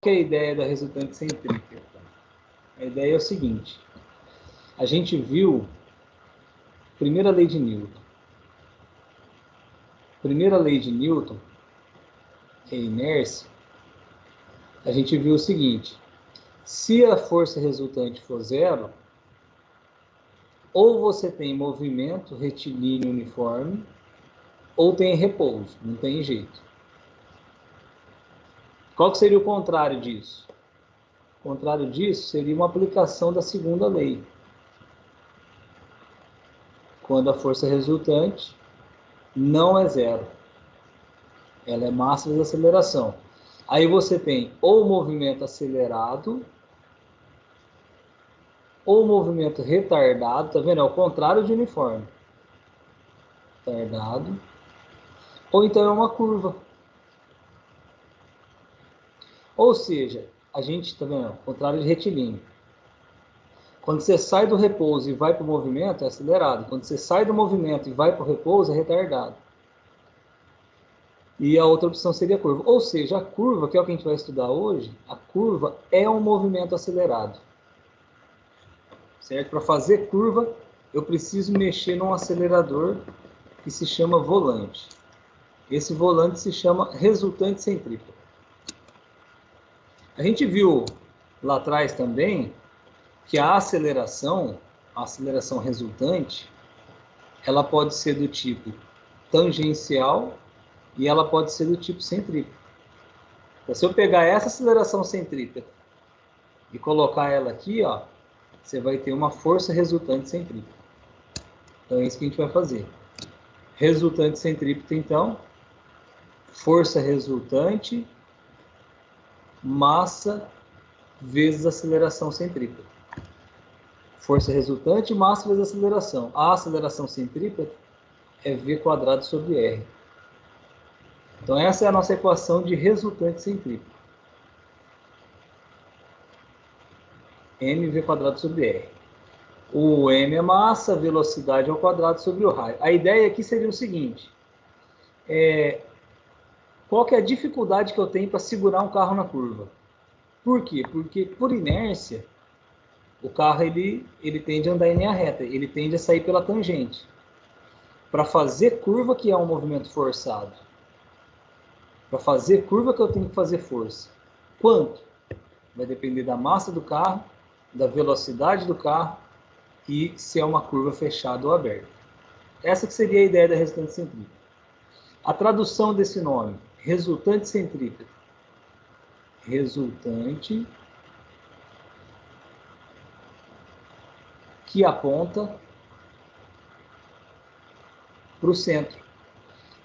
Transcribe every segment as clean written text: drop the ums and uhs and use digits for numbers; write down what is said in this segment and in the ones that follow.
que é a ideia da resultante centrípeta? A ideia é o seguinte: a gente viu a primeira lei de Newton. Primeira lei de Newton, que é a inércia, a gente viu o seguinte: se a força resultante for zero, ou você tem movimento retilíneo uniforme, ou tem repouso, não tem jeito. Qual que seria o contrário disso? O contrário disso seria uma aplicação da segunda lei. Quando a força resultante não é zero. Ela é massa vezes aceleração. Aí você tem ou movimento acelerado, ou movimento retardado, tá vendo? É o contrário de uniforme. Retardado. Ou então é uma curva. Ou seja, a gente, tá vendo? Contrário de retilíneo. Quando você sai do repouso e vai para o movimento, é acelerado. Quando você sai do movimento e vai para o repouso, é retardado. E a outra opção seria a curva. Ou seja, a curva, que é o que a gente vai estudar hoje, a curva é um movimento acelerado. Certo? Para fazer curva, eu preciso mexer num acelerador que se chama volante. Esse volante se chama resultante centrípeta. A gente viu lá atrás também que a aceleração resultante, ela pode ser do tipo tangencial e ela pode ser do tipo centrípeta. Então, se eu pegar essa aceleração centrípeta e colocar ela aqui, ó, você vai ter uma força resultante centrípeta. Então é isso que a gente vai fazer. Resultante centrípeta, então, força resultante, massa vezes aceleração centrípeta. Força resultante, massa vezes aceleração. A aceleração centrípeta é v² sobre r. Então essa é a nossa equação de resultante centrípeta. mv² sobre r. O m é massa, velocidade ao quadrado sobre o raio. A ideia aqui seria o seguinte: qual que é a dificuldade que eu tenho para segurar um carro na curva? Por quê? Porque por inércia, o carro ele tende a andar em linha reta, ele tende a sair pela tangente. Para fazer curva, que é um movimento forçado, para fazer curva que eu tenho que fazer força. Quanto? Vai depender da massa do carro, da velocidade do carro e se é uma curva fechada ou aberta. Essa que seria a ideia da resultante centrípeta. A tradução desse nome, resultante centrípeta. Resultante que aponta para o centro.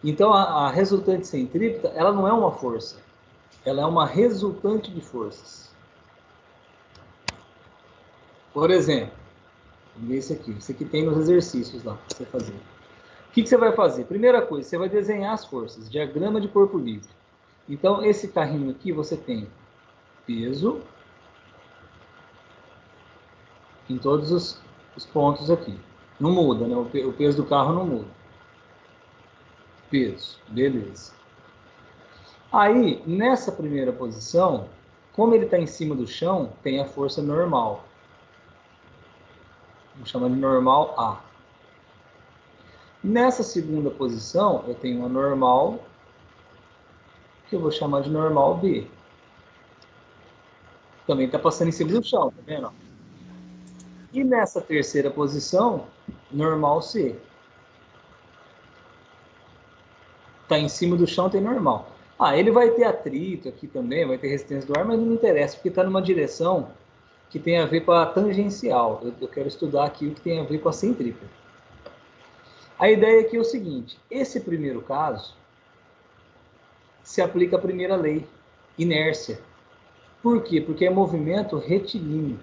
Então, a resultante centrípeta, ela não é uma força, ela é uma resultante de forças. Por exemplo, esse aqui tem nos exercícios lá para você fazer. O que você vai fazer? Primeira coisa, você vai desenhar as forças, diagrama de corpo livre. Então, esse carrinho aqui, você tem peso em todos os pontos aqui. Não muda, né? O peso do carro não muda. Peso, beleza. Aí, nessa primeira posição, como ele está em cima do chão, tem a força normal. Vamos chamar de normal A. Nessa segunda posição, eu tenho uma normal, que eu vou chamar de normal B. Também está passando em cima do chão, tá vendo? E nessa terceira posição, normal C. Está em cima do chão, tem normal. Ele vai ter atrito aqui também, vai ter resistência do ar, mas não me interessa, porque está numa direção que tem a ver com a tangencial. Eu quero estudar aqui o que tem a ver com a centrípeta. A ideia aqui é o seguinte: esse primeiro caso se aplica a primeira lei, inércia. Por quê? Porque é movimento retilíneo.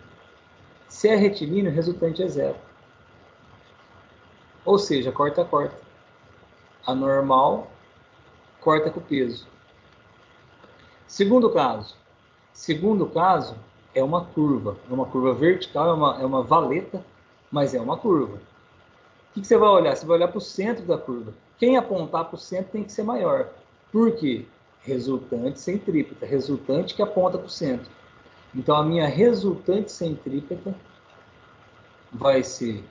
Se é retilíneo, o resultante é zero. Ou seja, corta. A normal corta com o peso. Segundo caso é uma curva vertical, é uma valeta, mas é uma curva. O que você vai olhar? Você vai olhar para o centro da curva. Quem apontar para o centro tem que ser maior. Por quê? Resultante centrípeta. Resultante que aponta para o centro. Então, a minha resultante centrípeta vai ser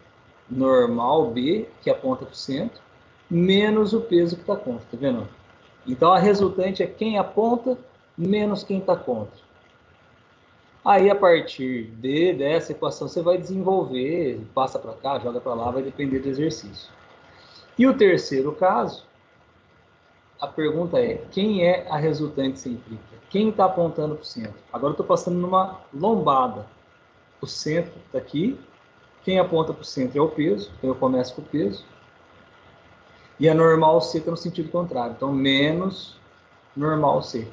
normal B, que aponta para o centro, menos o peso que está contra. Tá vendo? Então, a resultante é quem aponta menos quem está contra. Aí, a partir dessa equação, você vai desenvolver, passa para cá, joga para lá, vai depender do exercício. E o terceiro caso, a pergunta é, quem é a resultante centrípeta? Quem está apontando para o centro? Agora eu estou passando numa lombada. O centro está aqui, quem aponta para o centro é o peso, então eu começo com o peso. E a normal C está no sentido contrário, então menos normal C.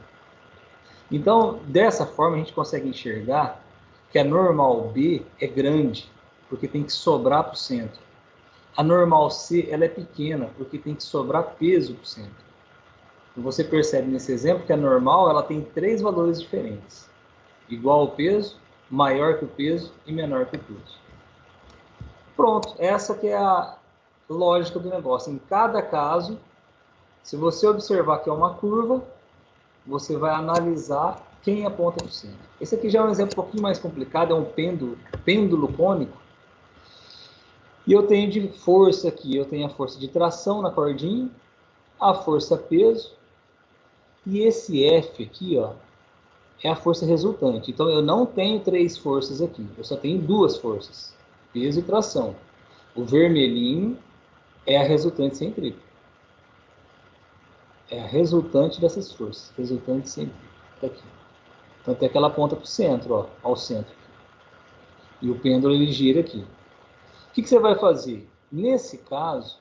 Então, dessa forma, a gente consegue enxergar que a normal B é grande, porque tem que sobrar para o centro. A normal C ela é pequena, porque tem que sobrar peso para o centro. Então, você percebe nesse exemplo que a normal ela tem 3 valores diferentes. Igual ao peso, maior que o peso e menor que o peso. Pronto, essa que é a lógica do negócio. Em cada caso, se você observar que é uma curva, você vai analisar quem aponta para o centro. Esse aqui já é um exemplo um pouquinho mais complicado, é um pêndulo cônico. E eu tenho de força aqui, eu tenho a força de tração na cordinha, a força peso, e esse F aqui, ó, é a força resultante. Então eu não tenho 3 forças aqui, eu só tenho 2 forças, peso e tração. O vermelhinho é a resultante centrípeta. É a resultante dessas forças, resultante centrípeta aqui. Então tem aquela ponta para o centro, ó, ao centro. E o pêndulo ele gira aqui. O que você vai fazer? Nesse caso,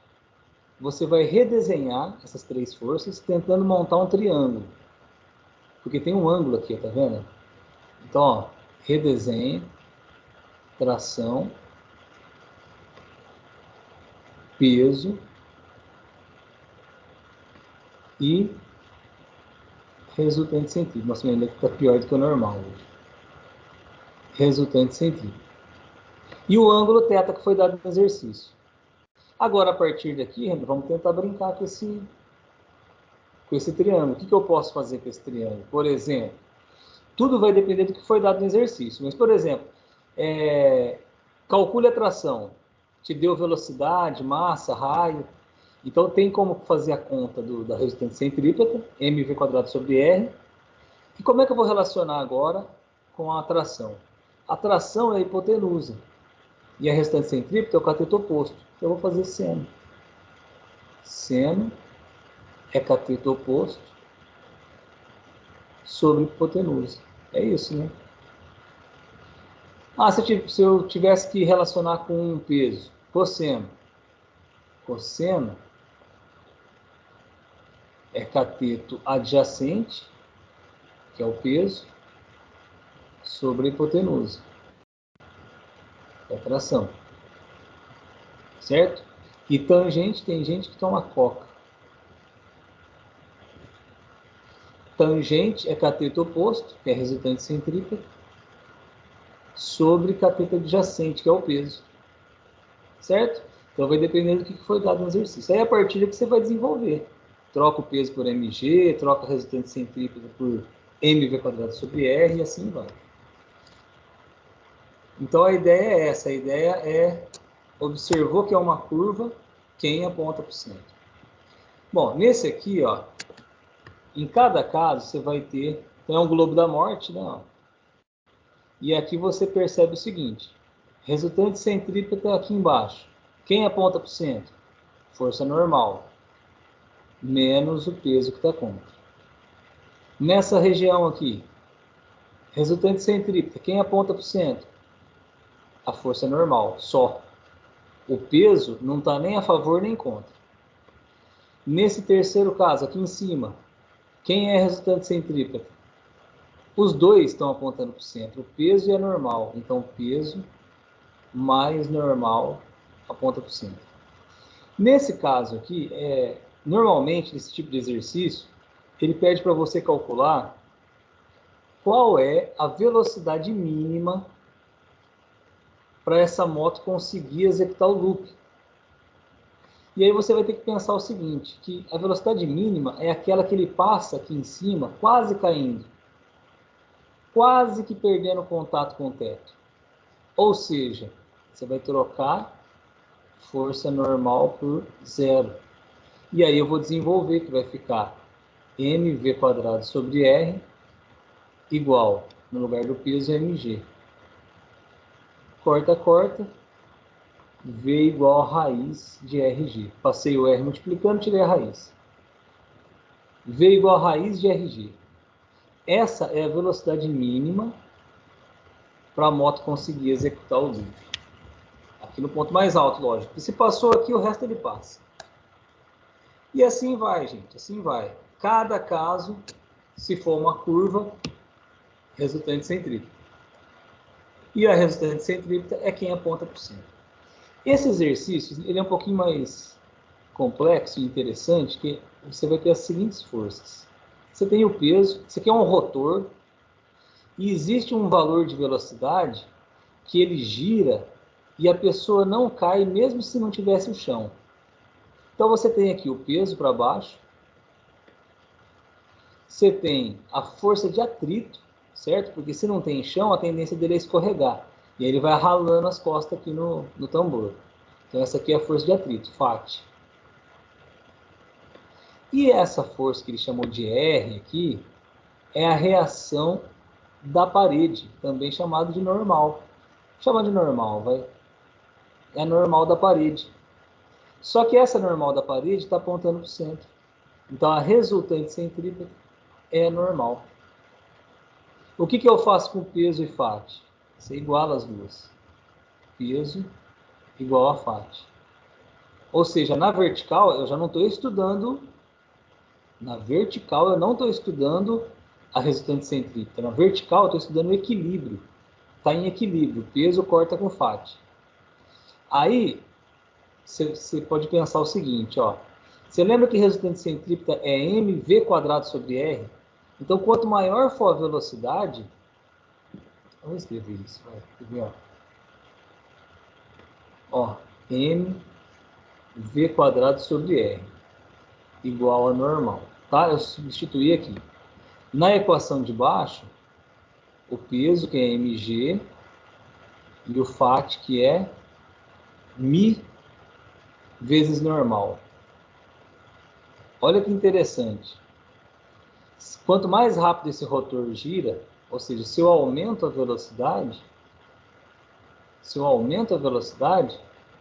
você vai redesenhar essas 3 forças, tentando montar um triângulo. Porque tem um ângulo aqui, tá vendo? Então, ó, redesenha, tração, peso e resultante centrípeta. Nossa, minha letra está pior do que o normal hoje. Resultante centrípeta. E o ângulo θ que foi dado no exercício. Agora, a partir daqui, vamos tentar brincar com esse triângulo. O que eu posso fazer com esse triângulo? Por exemplo, tudo vai depender do que foi dado no exercício. Mas, por exemplo, calcule a tração. Te deu velocidade, massa, raio. Então, tem como fazer a conta da resultante centrípeta, mv² sobre r. E como é que eu vou relacionar agora com a tração? A tração é a hipotenusa. E a resultante centrípeta é o cateto oposto. Então, eu vou fazer seno. Seno é cateto oposto sobre hipotenusa. É isso, né? Ah, se eu tivesse que relacionar com um peso, cosseno. Cosseno é cateto adjacente, que é o peso, sobre a hipotenusa, que é a tração. Certo? E tangente, tem gente que toma coca. Tangente é cateto oposto, que é resultante centrípeta, sobre cateto adjacente, que é o peso. Certo? Então vai depender do que foi dado no exercício. Aí a partir daqui você vai desenvolver. Troca o peso por mg, troca a resultante centrípeta por mv² sobre r e assim vai. Então a ideia é essa, a ideia é observou que é uma curva, quem aponta para o centro. Bom, nesse aqui, ó, em cada caso você vai ter, então é um globo da morte, né? Ó, e aqui você percebe o seguinte, resultante centrípeta aqui embaixo. Quem aponta para o centro? Força normal, menos o peso que está contra. Nessa região aqui, resultante centrípeta, quem aponta para o centro? A força normal, só. O peso não está nem a favor nem contra. Nesse terceiro caso, aqui em cima, quem é resultante centrípeta? Os dois estão apontando para o centro, o peso e a normal. Então, peso mais normal aponta para o centro. Nesse caso aqui, normalmente, nesse tipo de exercício, ele pede para você calcular qual é a velocidade mínima para essa moto conseguir executar o loop. E aí você vai ter que pensar o seguinte, que a velocidade mínima é aquela que ele passa aqui em cima, quase caindo, quase que perdendo contato com o teto. Ou seja, você vai trocar força normal por zero. E aí eu vou desenvolver que vai ficar mv² sobre r igual, no lugar do peso, mg. Corta, corta. V igual a raiz de RG. Passei o R multiplicando, tirei a raiz. V igual a raiz de RG. Essa é a velocidade mínima para a moto conseguir executar o loop. Aqui no ponto mais alto, lógico. E se passou aqui, o resto ele passa. E assim vai, gente. Assim vai. Cada caso, se for uma curva, resultante centrípeta. E a resultante centrípeta é quem aponta para o centro. Esse exercício ele é um pouquinho mais complexo e interessante, que você vai ter as seguintes forças. Você tem o peso, isso aqui é um rotor, e existe um valor de velocidade que ele gira e a pessoa não cai mesmo se não tivesse o chão. Então você tem aqui o peso para baixo, você tem a força de atrito, certo? Porque se não tem chão, a tendência dele é escorregar. E aí ele vai ralando as costas aqui no tambor. Então essa aqui é a força de atrito, FAT. E essa força que ele chamou de R aqui, é a reação da parede, também chamada de normal. Chama de normal, vai. É a normal da parede. Só que essa normal da parede está apontando para o centro. Então a resultante centrípeta é normal. O que eu faço com peso e FAT? Você iguala as duas. Peso igual a FAT. Ou seja, na vertical eu já não estou estudando. Na vertical eu não estou estudando a resultante centrípeta. Na vertical eu estou estudando o equilíbrio. Está em equilíbrio. Peso corta com FAT. Aí você pode pensar o seguinte, ó. Você lembra que resultante centrípeta é mv² sobre r? Então, quanto maior for a velocidade, eu vou escrever isso, vai, ó, mv² sobre r igual a normal, tá? Eu substituí aqui. Na equação de baixo, o peso, que é mg, e o FAT, que é mi vezes normal. Olha que interessante. Quanto mais rápido esse rotor gira, ou seja, se eu aumento a velocidade,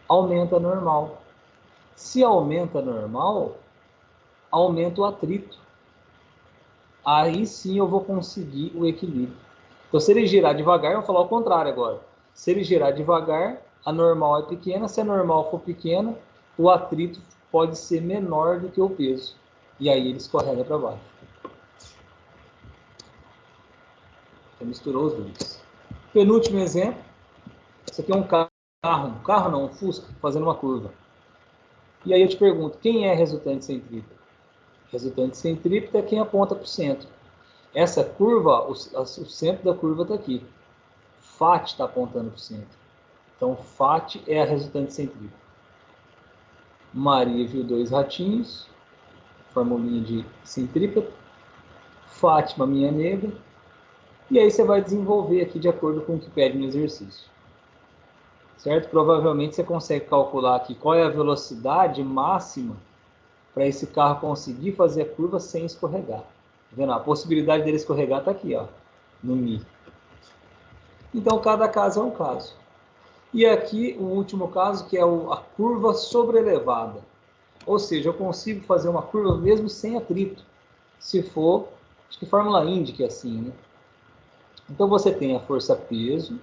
aumenta a normal. Se aumenta a normal, aumenta o atrito. Aí sim eu vou conseguir o equilíbrio. Então, se ele girar devagar, vamos falar o contrário agora. Se ele girar devagar, a normal é pequena. Se a normal for pequena, o atrito pode ser menor do que o peso. E aí ele escorrega para baixo. Então, misturou os dois. Penúltimo exemplo. Isso aqui é um carro não, um Fusca, fazendo uma curva. E aí eu te pergunto, quem é resultante centrípeta? Resultante centrípeta é quem aponta para o centro. Essa curva, o centro da curva está aqui. FAT está apontando para o centro. Então, FAT é a resultante centrípeta. Maria viu dois ratinhos, formulinha de centrípeta. Fátima, minha nega. E aí você vai desenvolver aqui de acordo com o que pede no exercício. Certo? Provavelmente você consegue calcular aqui qual é a velocidade máxima para esse carro conseguir fazer a curva sem escorregar. Tá vendo? A possibilidade dele escorregar está aqui, ó, no Mi. Então, cada caso é um caso. E aqui, o último caso, que é a curva sobrelevada. Ou seja, eu consigo fazer uma curva mesmo sem atrito. Se for, acho que Fórmula Indy que é assim, né? Então, você tem a força peso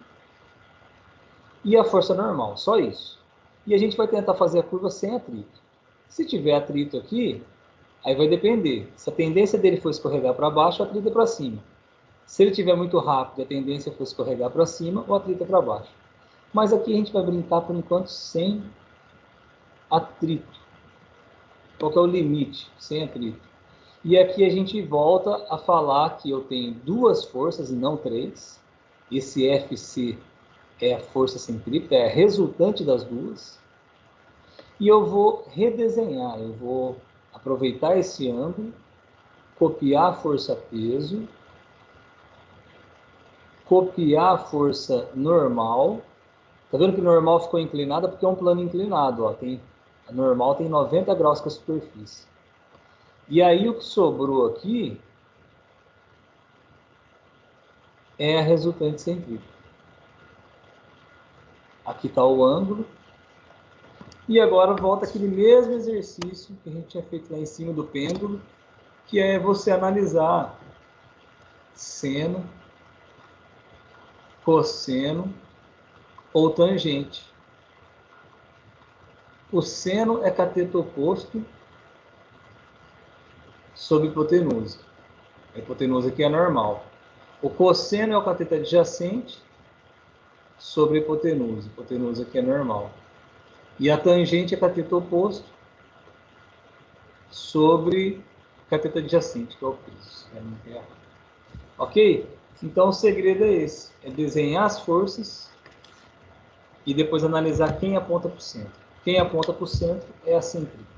e a força normal, só isso. E a gente vai tentar fazer a curva sem atrito. Se tiver atrito aqui, aí vai depender. Se a tendência dele for escorregar para baixo, o atrito é para cima. Se ele estiver muito rápido, a tendência for escorregar para cima, o atrito é para baixo. Mas aqui a gente vai brincar, por enquanto, sem atrito. Qual que é o limite? Sem atrito. E aqui a gente volta a falar que eu tenho duas forças e não três. Esse FC é a força centrípeta, é a resultante das duas. E eu vou redesenhar, eu vou aproveitar esse ângulo, copiar a força-peso, copiar a força normal. Tá vendo que normal ficou inclinada porque é um plano inclinado, ó. A normal tem 90 graus com a superfície. E aí o que sobrou aqui é a resultante centrífuga. Aqui está o ângulo. E agora volta aquele mesmo exercício que a gente tinha feito lá em cima do pêndulo, que é você analisar seno, cosseno ou tangente. O seno é cateto oposto sobre hipotenusa. A hipotenusa aqui é normal. O cosseno é o cateto adjacente sobre hipotenusa. A hipotenusa aqui é normal. E a tangente é cateto oposto sobre cateto adjacente, que é o piso. Ok? Então o segredo é esse. É desenhar as forças e depois analisar quem aponta para o centro. Quem aponta para o centro é a centrífuga.